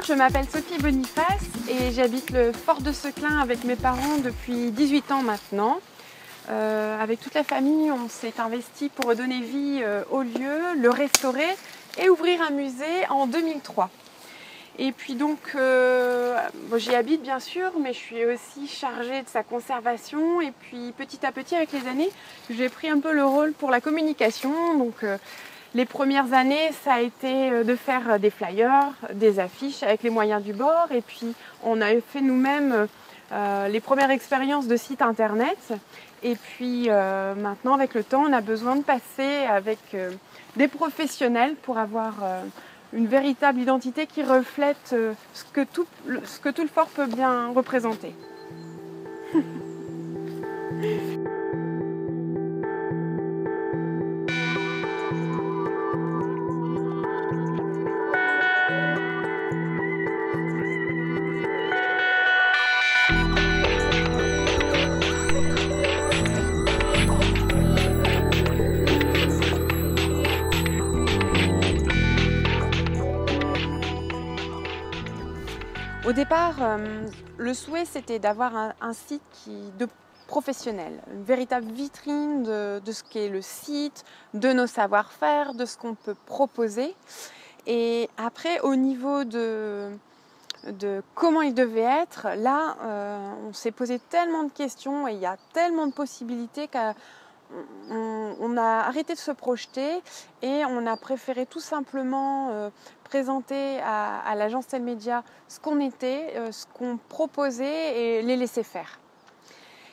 je m'appelle Sophie Boniface et j'habite le Fort de Seclin avec mes parents depuis 18 ans maintenant. Avec toute la famille, on s'est investi pour redonner vie au lieu, le restaurer et ouvrir un musée en 2003. Et puis donc, j'y habite bien sûr, mais je suis aussi chargée de sa conservation. Et puis petit à petit, avec les années, j'ai pris un peu le rôle pour la communication. Donc, les premières années, ça a été de faire des flyers, des affiches avec les moyens du bord. Et puis, on a fait nous-mêmes les premières expériences de site internet. Et puis, maintenant, avec le temps, on a besoin de passer avec des professionnels pour avoir une véritable identité qui reflète ce que tout le fort peut bien représenter. Au départ, le souhait c'était d'avoir un site de professionnel, une véritable vitrine de ce qu'est le site, de nos savoir-faire, de ce qu'on peut proposer. Et après, au niveau de comment il devait être, là, on s'est posé tellement de questions et il y a tellement de possibilités qu'on a arrêté de se projeter et on a préféré tout simplement présenter à l'agence Telmedia ce qu'on était, ce qu'on proposait et les laisser faire.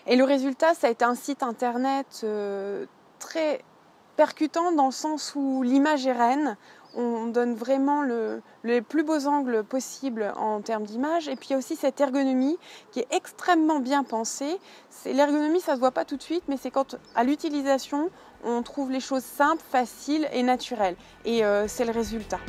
Et le résultat, ça a été un site internet très percutant dans le sens où l'image est reine. On donne vraiment les plus beaux angles possibles en termes d'image. Et puis il y a aussi cette ergonomie qui est extrêmement bien pensée. L'ergonomie, ça ne se voit pas tout de suite, mais c'est quand à l'utilisation, on trouve les choses simples, faciles et naturelles. Et c'est le résultat.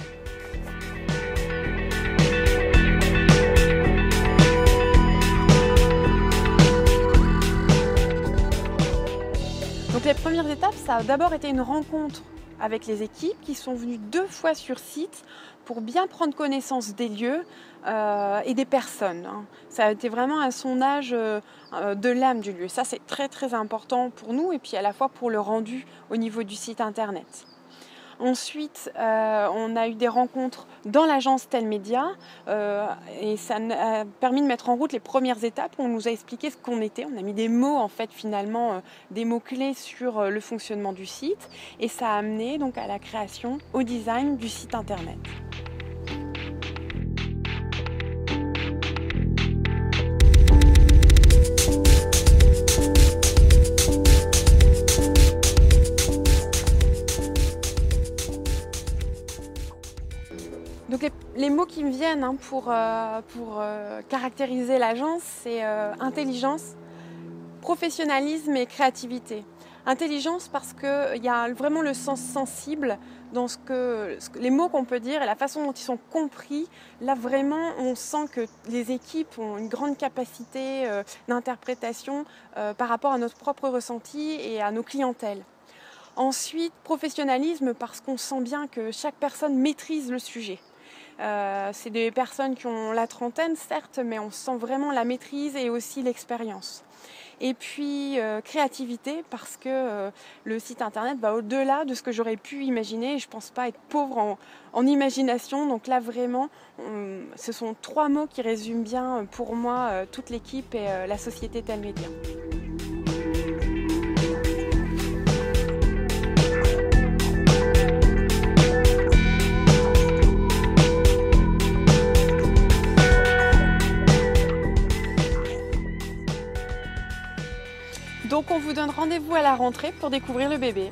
Donc les premières étapes, ça a d'abord été une rencontre avec les équipes qui sont venues 2 fois sur site pour bien prendre connaissance des lieux et des personnes. Ça a été vraiment un sondage de l'âme du lieu. Ça, c'est très très important pour nous et puis à la fois pour le rendu au niveau du site internet. Ensuite, on a eu des rencontres dans l'agence Telmedia et ça a permis de mettre en route les premières étapes. On nous a expliqué ce qu'on était. On a mis des mots, en fait, finalement, des mots-clés sur le fonctionnement du site. Et ça a amené donc à la création, au design du site internet. Donc les mots qui me viennent pour caractériser l'agence, c'est intelligence, professionnalisme et créativité. Intelligence parce qu'il y a vraiment le sens sensible dans les mots qu'on peut dire et la façon dont ils sont compris. Là vraiment, on sent que les équipes ont une grande capacité d'interprétation par rapport à notre propre ressenti et à nos clientèles. Ensuite, professionnalisme parce qu'on sent bien que chaque personne maîtrise le sujet. C'est des personnes qui ont la trentaine, certes, mais on sent vraiment la maîtrise et aussi l'expérience. Et puis créativité, parce que le site internet va au-delà de ce que j'aurais pu imaginer. Et je ne pense pas être pauvre en imagination. Donc là, vraiment, ce sont 3 mots qui résument bien pour moi toute l'équipe et la société Telmedia. Donc on vous donne rendez-vous à la rentrée pour découvrir le bébé.